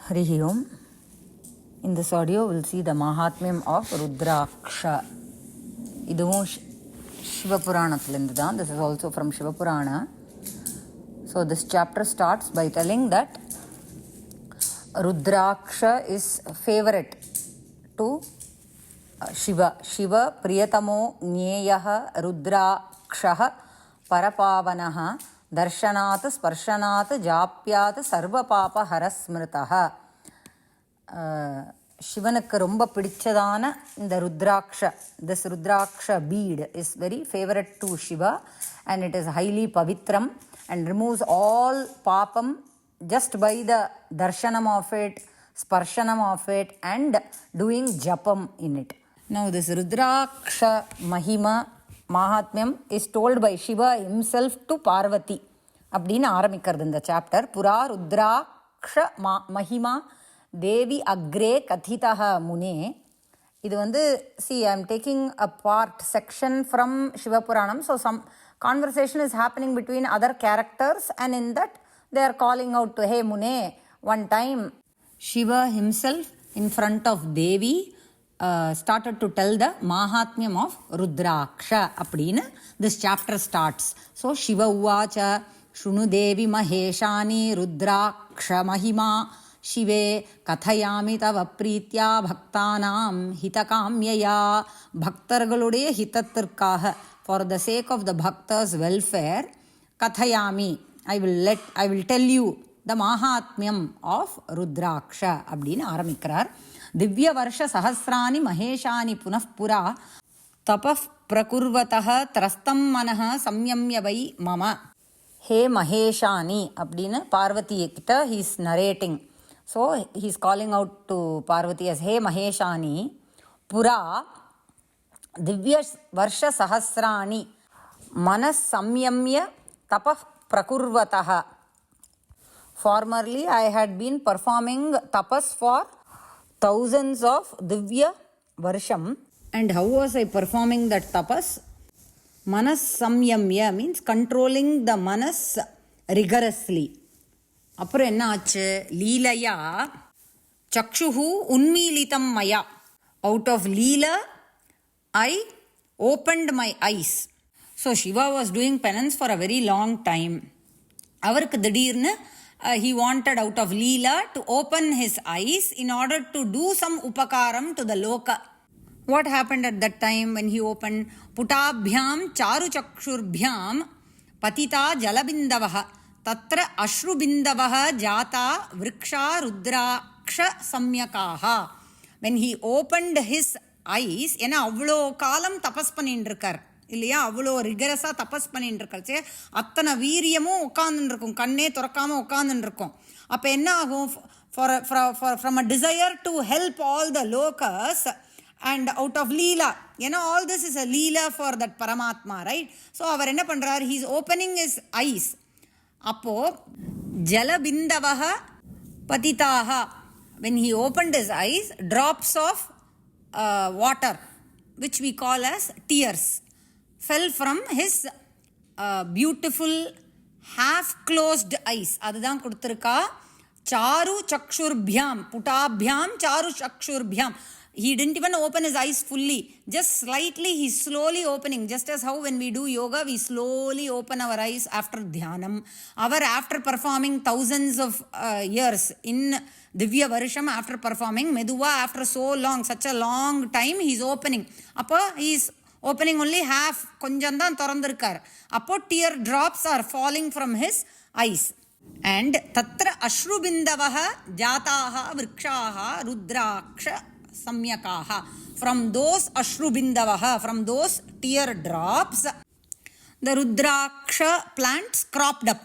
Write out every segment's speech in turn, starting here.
Harihi Om. In this audio, we'll see the Mahatmyam of Rudraksha. இதுவும் சிவபுராணத்திலிருந்து தான். This is also from Shivapurana. So this chapter starts by telling that Rudraksha is favorite to Shiva. Shiva priyatamo nyeyaha Rudrakshaha parapavanaha darshanat sparshanat japyat sarvapapa harasmritaha. சிவனுக்கு ரொம்ப பிடிச்சதான இந்த ருத்ராட்ச, this rudraksha bead is very favorite to Shiva and it is highly pavitram and removes all papam just by the darshanam of it, sparshanam of it and doing japam in it. Now this rudraksha mahima, mahatmyam is told by Shiva himself to Parvati அப்படின்னு ஆரம்பிக்கிறது இந்த chapter. புரா ருத்ராக்ஷ மஹிமா தேவி அக்ரே கதிதா முனே. இது வந்து see, I am taking a part section from Shivapuranam, so some conversation is happening between other characters and in that they are calling out to, hey Mune. One time Shiva himself in front of Devi started to tell the Mahatmyam of Rudraksha அப்படின்னு this chapter starts. So Shiva uvacha Shrunu Devi Maheshani Rudraksha Mahima Shive kathayami tava preetya bhaktanam hitakamyaya. பக்தர்களுடைய ஹிதத்திற்காக, for the sake of the bhaktas welfare, kathayami, I will tell you the mahatmyam of Rudraksha அப்படின்னு ஆரம்பிக்கிறார். திவ்ய வருஷ சஹஸ்ராணி மகேஷானி புனఃபுரா தபஃ பிரகுர்வதஹ த்ரஸ்தம் மனஹ சம்யம்ய வை மம. ஹே மகேஷானி அப்படின்னு பார்வதி கிட்ட he is narrating. So he is calling out to Parvati as Hey Maheshani Pura Divya Varsha Sahasrani Manas Samyamya Tapah Prakurvataha. Formerly I had been performing tapas for thousands of Divya Varsham. And how was I performing that tapas? Manas Samyamya means controlling the manas rigorously. அப்புறம் என்ன ஆச்சு? லீலையா சக்ஷுஹு உன்மீலிதம் மயா. Out of leela I opened my eyes. So Shiva was doing penance for a very long time. அவருக்கு திடீர்னு he wanted out of leela to open his eyes in order to do some upakaram to the loka. What happened at that time when he opened? Putabhyam charu chakshurbyam patita jalabindavaha தத்ர அஸ்ருபிந்தவஹ ஜாதா Vriksha ருத்ராக்ஷ சம்யகாஹா. when he opened his eyes, ஏன்னா அவ்வளோ காலம் தபஸ் பண்ணிட்டு இருக்கார் இல்லையா, அவ்வளோ ரிகரஸாக தபஸ் பண்ணிட்டு இருக்கார். சரி, அத்தனை வீரியமும் உட்காந்துட்டு இருக்கும், கண்ணே திறக்காமல் உட்காந்துட்டு இருக்கும். அப்போ என்ன ஆகும்? From a desire to help all the lokas and out of leela, all this is a leela for that Paramatma, right? So அவர் என்ன பண்ணுறார்? he is opening his eyes. அப்போ ஜலபிந்தவஹ பதிதாக, when he opened his eyes, drops of water which we call as tears fell from his beautiful half closed eyes. அதுதான் கொடுத்திருக்கா. சாரு சக்ஷுர்பியாம் புட்டாபியாம் சாரு சக்ஷுர்பியாம். He didn't even open his eyes fully, just slightly he's slowly opening, just as how when we do yoga we slowly open our eyes after dhyanam. After performing thousands of years in Divya Varsham, after performing Meduva, after so long, such a long time, he's opening. Appo he's opening only half, konjam dhaan thorandirukar. Appo tear drops are falling from his eyes. And tatra ashrubindavaha jataha vrikshaha rudraksha samyakaha. From those ashrubindavaha, from those tear drops, the rudraksha plants cropped up.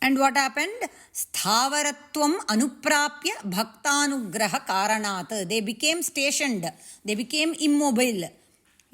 And what happened? Sthavaratvam anuprapya bhaktanugraha karanat. They became stationed, they became immobile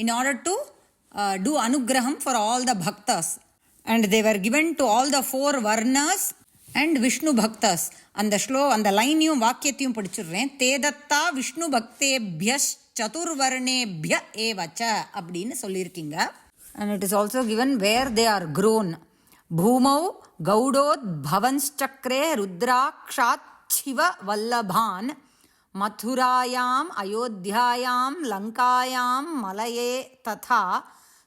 in order to do anugraham for all the bhaktas. And they were given to all the four varnas and Vishnu bhaktas. அந்த லைனையும் வாக்கியத்தையும் படிச்சிடுறேன். தேதத்தா விஷ்ணு பக்தேபிய சதுர்வர்ணேபிய ஏவச்ச அப்படின்னு சொல்லியிருக்கீங்க. And it is also given where they are grown. பூமௌ கௌடோத் பவன்ஸ்சக்ரே ருத்ராக்ஷாத் Shiv वल्लभान् मथुरायाम् अयोध्यायां लङ्कायां मलये तथा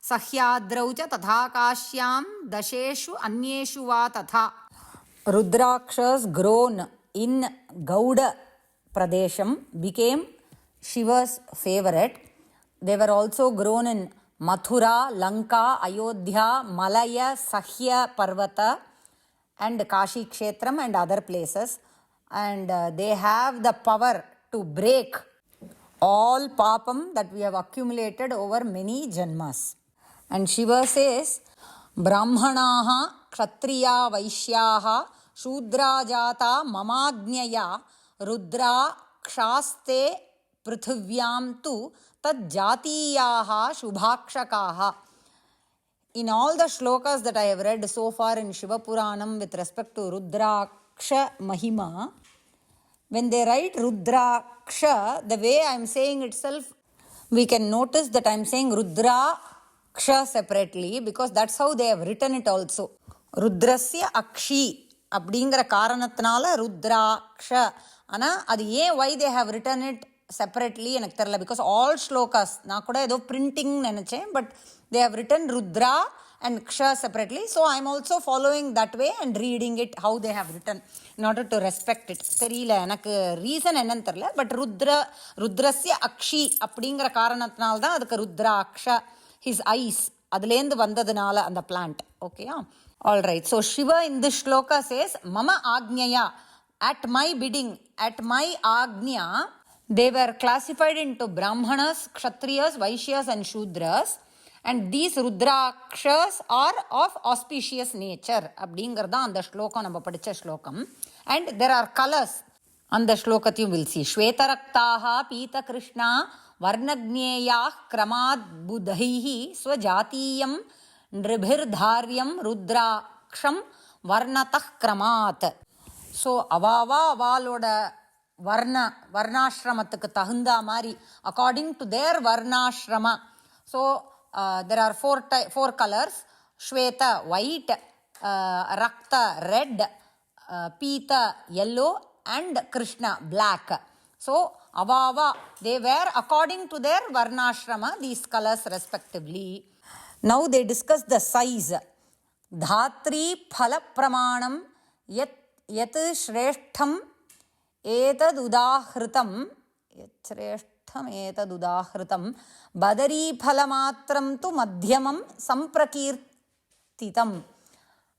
सह्याद्रौ च तथा काश्यां दशेषु अन्येषु वा तथा. Rudrakshas grown in Gauda Pradesham became Shiva's favorite. They were also grown in Mathura, Lanka, Ayodhya, Malaya, Sahya Parvata and Kashi Kshetram and other places. And they have the power to break all papam that we have accumulated over many janmas. And Shiva says, Brahmanaha, Kshatriya, Vaishyaha, Shudra Jata, Mamagnyaya, Rudra, Kshaste, Prithvyam tu, Tad Jatiyaha, Shubhakshakaha. In all the shlokas that I have read so far in Shiva Puranam with respect to Rudraksha Mahima, when they write Rudraksha, the way I am saying itself, we can notice that I am saying Rudraksha separately because that's how they have written it also. Rudrasya Akshi அப்படிங்கிற காரணத்தினால Rudraksha. ஆனால் அது ஏன் why they have written it separately எனக்கு தெரியல. Because all shlokas, நான் கூட ஏதோ printing நினச்சேன், but they have written Rudra and Ksha separately. So I am also following that way and reading it how they have written in order to respect it. தெரியல எனக்கு reason என்னன்னு தெரியல. But ருத்ரஸ்ய Akshi அப்படிங்கிற காரணத்தினால தான் அதுக்கு ருத்ராக்ஷ, his eyes, அதுலேருந்து வந்ததுனால அந்த பிளான்ட். ஓகேயா? All right. So Shiva in this shloka says, Mama Agnyaya, at my bidding, at my Agnya, they were classified into Brahmanas, Kshatriyas, Vaishyas and Shudras. And these Rudrakshas are of auspicious nature. அப்படிங்கிறதா அந்த ஸ்லோகம் நம்ம படித்த ஸ்லோகம். And there are colors. அந்த ஸ்லோகத்தையும் will see. Shvetaraktaha, Pita Krishna, Varnagnyeyah, Kramad Budhaihi, Swajatiyam, Nribhirdharyam, Rudraksham, Varnatah Kramat. So, avaloda varnashramattukku தகுந்தா மாதிரி, according to their varnashrama. So, there are four colors: Shweta, white, Rakta, red, Pita, yellow, and Krishna, black. So, avava, they were according to their varnashrama, these colors respectively. Now they discuss the size. Dhatri phala pramanam yat shreshtham etad udahritam badari phalamatram tu madhyamam samprakirtitam.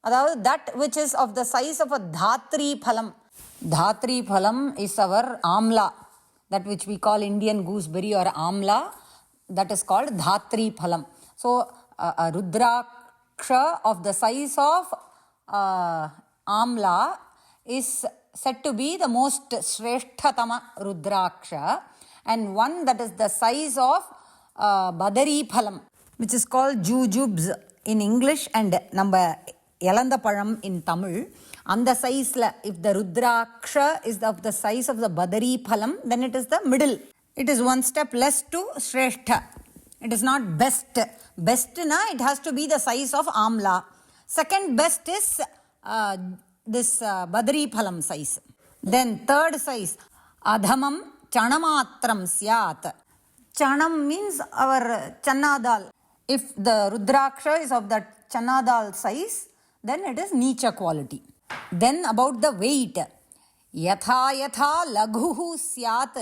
அதாவது that which is of the size of a dhatri phalam. Dhatri phalam is our amla, that which we call Indian gooseberry or amla, that is called dhatri phalam. So a rudraksha of the size of amla is said to be the most shreshtatama rudraksha, and one that is the size of badari phalam, which is called jujubes in English and number elandapalam in Tamil. And the size, if the rudraksha is of the size of the badari phalam, then it is the middle. It is one step less to shrestha. It is not best. Best na, it has to be the size of amla. Second best is this badari phalam size. Then third size, adhamam chanamatram syat. Chanam means our channa dal. If the rudraksha is of that channa dal size, then it is nicha quality. Then about the weight, yatha yatha laghuhu syat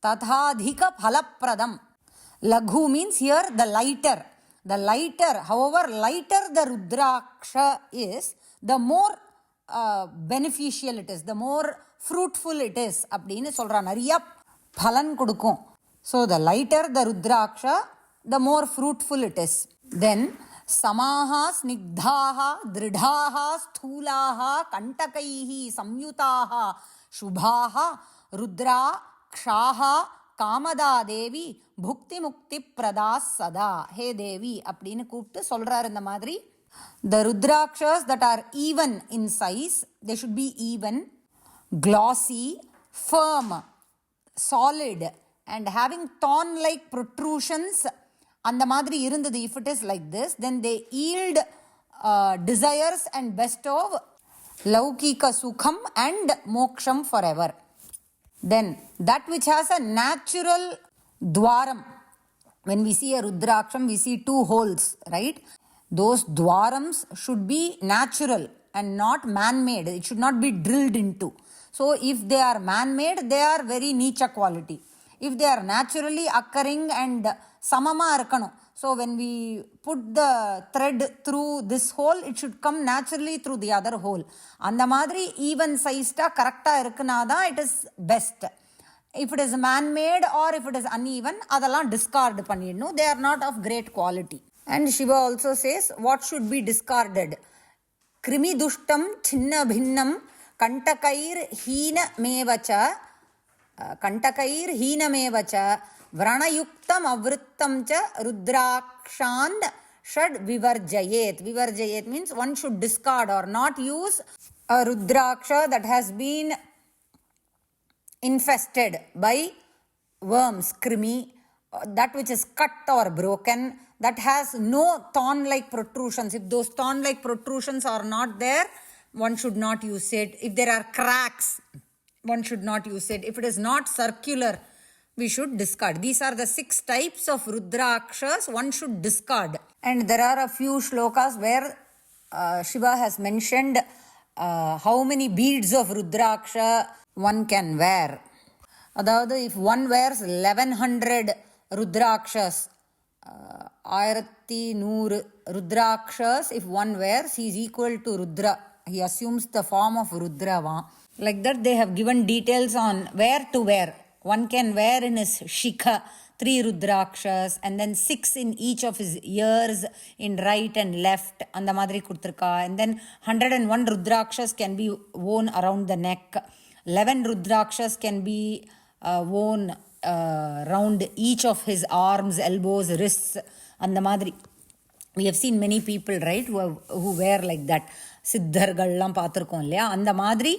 tathadhika phalapradam. Laghu means here the lighter. The lighter, however lighter the rudraksha is, the more beneficial it is, the more fruitful it is. அப்படின்னு சொல்றா, நிறைய பலன் கொடுக்கும். So the lighter the rudraksha, the more fruitful it is. Then samaha snigdhaha dridhaha sthulaha kantakaihi samyutaha shubhaha rudra kshaha Kamata தேவி புக்தி முக்தி பிரதா சதா. ஹே தேவி அப்படின்னு கூப்பிட்டு சொல்றாரு. இந்த மாதிரி the rudrakshas that are even in size, they should be even, glossy, firm, solid and having thorn like protrusions. அந்த மாதிரி இருந்தது. If it is like this, then they yield desires and bestow laukika sukham and moksham forever. Then that which has a natural dwaram. When we see a rudraksham, we see two holes, right? Those dwarams should be natural and not man-made. It should not be drilled into. So if they are man-made, they are very nicha quality. If they are naturally occurring and samama irukano, so when we put the thread through this hole, it should come naturally through the other hole. அந்த மாதிரி even sized correcta iruknada it is best. If it is man-made or if it is uneven, அதெல்லாம் discard பண்ணிடணும். They are not of great quality. And Shiva also says what should be discarded. Krimi dushtam chinna bhinnam kantakair hina mevacha vranayuktam avrittam cha rudrakshan shad vivarjayet. Vivarjayet means one should discard or not use a rudraksha that has been infested by worms, krimi, that which is cut or broken, that has no thorn-like protrusions. If those thorn-like protrusions are not there, one should not use it. If there are cracks, one should not use it. If it is not circular, we should discard. These are the 6 types of rudrakshas one should discard. And there are a few shlokas where Shiva has mentioned how many beads of rudraksha one can wear. அதாவது if one wears 1100 rudrakshas, 1100 rudrakshas if one wears, he is equal to Rudra. He assumes the form of Rudra. Like that they have given details on where to wear. One can wear in his shikha 3 rudrakshas and then 6 in each of his ears in right and left. அந்த மாதிரி கொடுத்திருக்கா. And then 101 rudrakshas can be worn around the neck. 11 rudrakshas can be worn around each of his arms, elbows, wrists. அந்த மாதிரி we have seen many people, right, who wear like that. சித்தர்கள்லாம் பார்த்துருக்கோம் இல்லையா, அந்த மாதிரி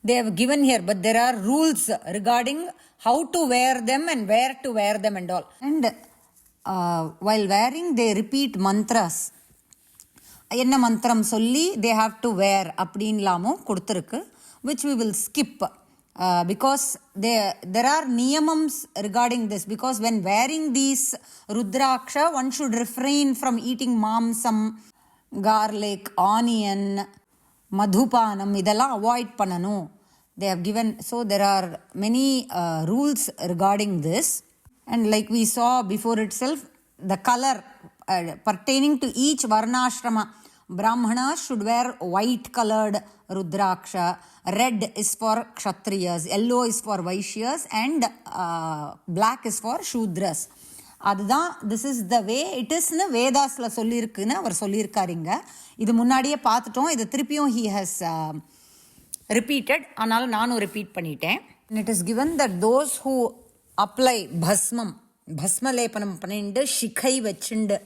they have given here, but there are rules regarding how to wear them and where to wear them and all. And while wearing they repeat mantras. என்ன மந்திரம் சொல்லி they have to wear அப்படின்லாமும் கொடுத்துருக்கு, which we will skip because there are niyamams regarding this. Because when wearing these rudraksha, one should refrain from eating mamsam, garlic, onion, madhupanam, இதெல்லாம் avoid பண்ணணும். They have given, so there are many rules regarding this. And like we saw before itself, the color pertaining to each varnashrama. Brahmanas should wear white colored rudraksha, red is for kshatriyas, yellow is for vaishyas, and black is for shudras. அதுதான் this is the way it is னு வேதாஸ்ல சொல்லியிருக்குன்னு அவர் சொல்லியிருக்காருங்க. இது முன்னாடியே பார்த்துட்டோம், இது திருப்பியும் he has repeated, அதனால நானும் repeat பண்ணிட்டேன். It is given that those who apply bhasmam, பஸ்மலேபனம் பண்ணிட்டு ஷிகை வச்சுண்டு,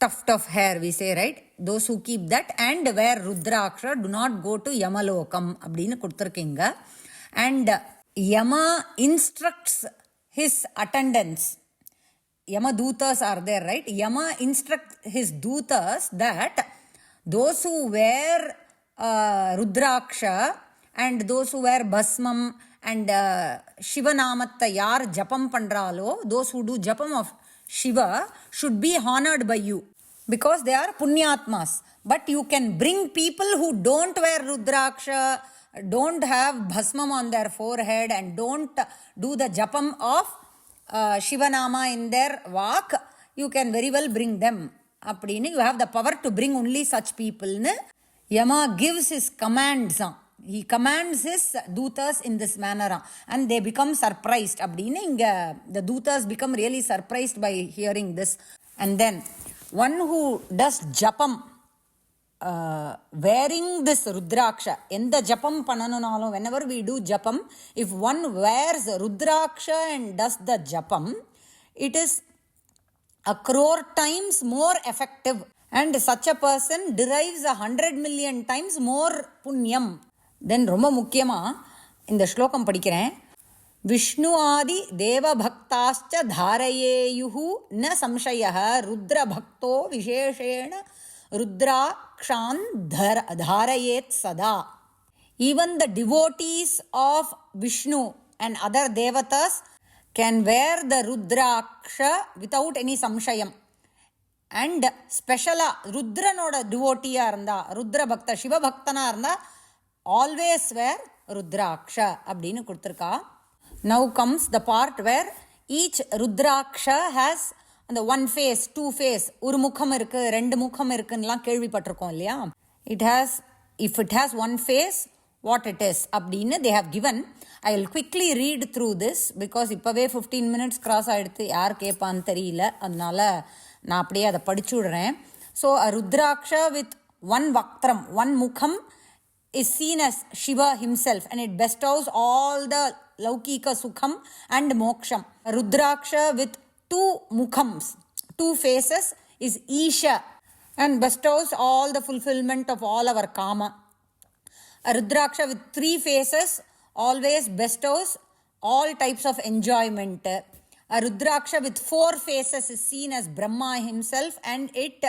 tuft of hair we say, right, those who keep that and wear rudraksha do not go to yamalokam அப்படின்னு கொடுத்துருக்கீங்க. And Yama instructs his attendants. Yama dutas are there, right? Yama instructs his dutas that those who wear rudraksha and those who wear bhasmam and Shivanamatta yaar japam pandralo, those who do japam of Shiva should be honored by you because they are punyatmas. But you can bring people who don't wear rudraksha, don't have bhasmam on their forehead and don't do the japam of Shivanama in their vak, you can very well bring them. Appadinu you have the power to bring only such people. Yama gives his commands. He commands his dutas in this manner and they become surprised. Appadinu the dutas become really surprised by hearing this. And then one who does japam wearing this rudraksha, எந்த ஜபம் பண்ணணும்னாலும், whenever we do japam, if one wears rudraksha and does the japam, it is 1,000,000 times more effective and such a person derives 100 million times more punyam. Then ரொம்ப முக்கியமா இந்த ஸ்லோகம் படிக்கிறேன். விஷ்ணு ஆதி தேவ பக்தாஸ்ச தாரயேயுஹு ந சம்சயः ருத்ர பக்தோ விசேஷேண ருத்ராக்ஷான் தாரயேத் சதா Even the devotees of Vishnu and other devatas can wear the Rudraksha without any samshayam. And speciala Rudranoda devotee irundha, Rudra bhakta, Shiva bhaktana irundha, always wear Rudraksha அப்படினு கொடுத்திருக்கா. Now comes the part where each Rudraksha has அந்த one face, two face, ஒரு முகம் இருக்கு, ரெண்டு முகம் இருக்குன்னுலாம் கேள்விப்பட்டிருக்கோம் இல்லையா. It has, if it has one face, what it is அப்படின்னு they have given. I will quickly read through this because இப்போவே 15 minutes cross ஆகிடுத்து, யார் கேட்பான்னு தெரியல, அதனால நான் அப்படியே அதை படிச்சு விடுறேன். ஸோ ருத்ராட்சா வித் ஒன் வக்திரம், ஒன் முகம் is seen as Shiva himself and it bestows all the laukika sukham and moksham. Rudraksha with two mukhams, two faces, is Isha and bestows all the fulfillment of all our kama. A Rudraksha with three faces always bestows all types of enjoyment. A Rudraksha with four faces is seen as Brahma himself and it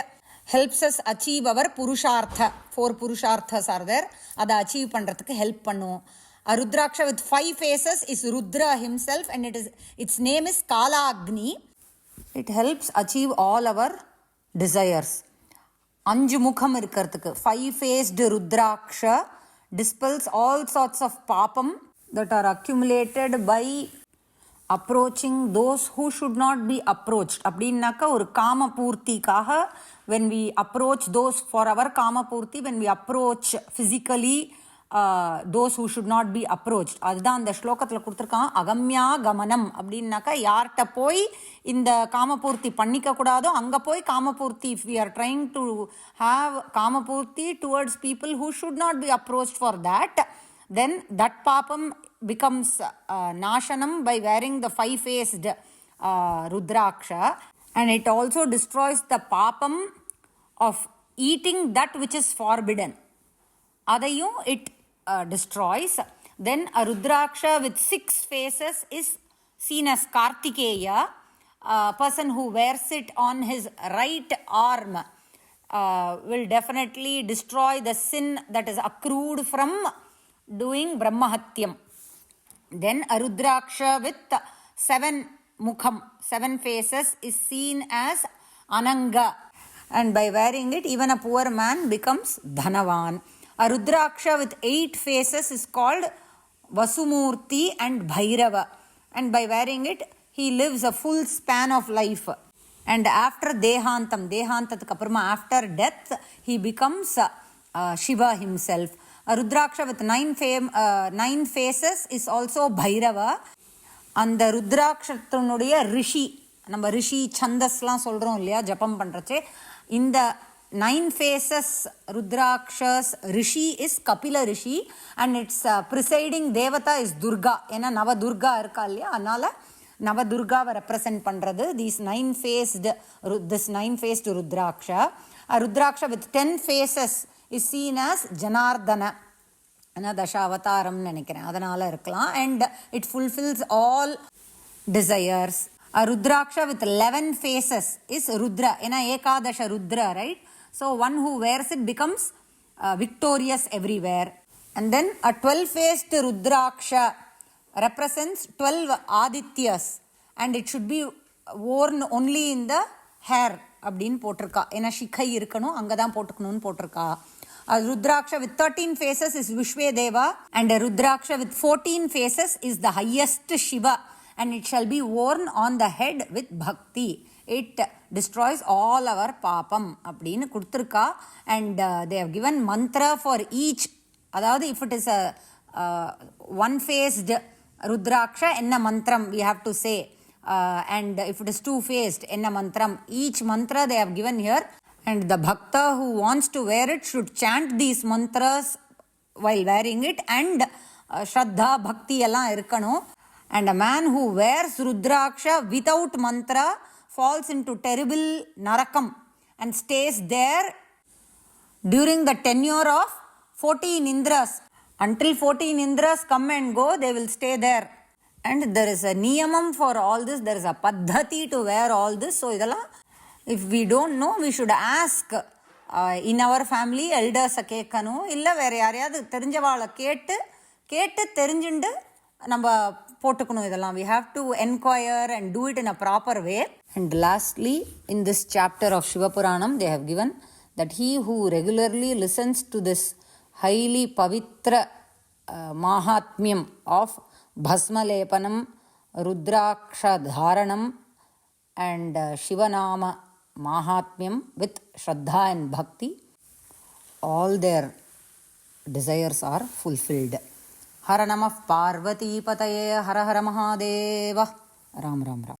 helps us achieve our Purushartha. Four Purusharthas are there. Ada achieve பண்றதுக்கு help பண்ணும். A Rudraksha with five faces is Rudra himself and its name is Kala Agni. It helps achieve all our desires. அஞ்சு முகம் இருக்கிறதுக்கு five-faced Rudraksha dispels all sorts of papam that are accumulated by approaching those who should not be approached. அப்படின்னாக்கா ஒரு காம பூர்த்திக்காக when we approach those for our kama purti, when we approach physically those who should not be approached. அதுதான் அந்த ஸ்லோகத்தில் கொடுத்துருக்கான். அகம்யா கமனம் அப்படின்னாக்கா யார்கிட்ட போய் இந்த காமபூர்த்தி பண்ணிக்க கூடாதோ அங்கே போய் காமபூர்த்தி, if we are trying to have காமபூர்த்தி towards people who should not be approached for that, then that papam becomes nashanam by wearing the five-faced Rudraksha, and it also destroys the papam of eating that which is forbidden. Adayum it destroys. Then a Rudraksha with six faces is seen as Kartikeya. A person who wears it on his right arm will definitely destroy the sin that is accrued from doing Brahmahatyam. Then a Rudraksha with seven mukham, seven faces, is seen as Ananga, and by wearing it even a poor man becomes Dhanavan. A Rudraksha with 8 faces is called Vasumurti and Bhairava, and by wearing it he lives a full span of life. And after Dehantathukku apparama, after death, he becomes Shiva himself. A Rudraksha with 9 faces is also Bhairava. அந்த ருத்ராட்சத்தினுடைய ரிஷி, நம்ம ரிஷி சந்தஸ்லாம் சொல்கிறோம் இல்லையா ஜபம் பண்ணுறச்சே, இந்த 9 faces Rudrakshas rishi is Kapila rishi and its presiding devata is Durga. ஏன்னா நவ துர்கா இருக்கா இல்லையா, அதனால நவ துர்காவை ரெப்ரசன்ட் பண்ணுறது this 9-faced Rudraksha. A Rudraksha with 10 faces is seen as Janardana. தசாவதாரம் நினைக்கிறேன், அதனால இருக்கலாம். And it fulfills all desires. A Rudraksha with 11 faces is Rudra. ஏன்னா ஏகாதச Rudra, right? So one who wears it becomes victorious everywhere. And then a 12-faced Rudraksha represents 12 Adityas and it should be worn only in the hair அப்படின்னு போட்டிருக்கா. ஏன்னா சிக்கை இருக்கணும், அங்கே தான் போட்டுக்கணும்னு போட்டிருக்கா. A Rudraksha with 13 faces is Vishvedeva and a Rudraksha with 14 faces is the highest Shiva and it shall be worn on the head with bhakti. It destroys all our papam அப்படின்னு கொடுத்துருக்கா. And they have given mantra for each. அதாவது if it is a one-faced Rudraksha, என்ன மந்திரம் we have to say, and if it is two-faced, என்ன மந்திரம். Each mantra they have given here. And the bhakta who wants to wear it should chant these mantras while wearing it and Shraddha, Bhakti எல்லாம் இருக்கணும். And a man who wears Rudraksha without mantra falls into terrible narakam and stays there during the tenure of 14 Indras. Until 14 Indras come and go, they will stay there. And there is a niyamam for all this, there is a paddhati to wear all this. So இதெல்லாம் if we don't know, we should ask in our family எல்டர்ஸை கேட்கணும், இல்லை வேறு யாரையாவது தெரிஞ்சவாளை கேட்டு தெரிஞ்சுண்டு நம்ம போட்டுக்கணும் இதெல்லாம். we have to enquire and do it in a proper way. And lastly, in this chapter of Shiva Puranam, they have given that he who regularly listens to this highly pavitra mahatmyam of bhasmalepanam, rudraksha dharanam and Shivanama mahatmyam with shraddha and bhakti, all their desires are fulfilled. हर नमः पार्वती पतये, हर हर महादेव. राम राम राम.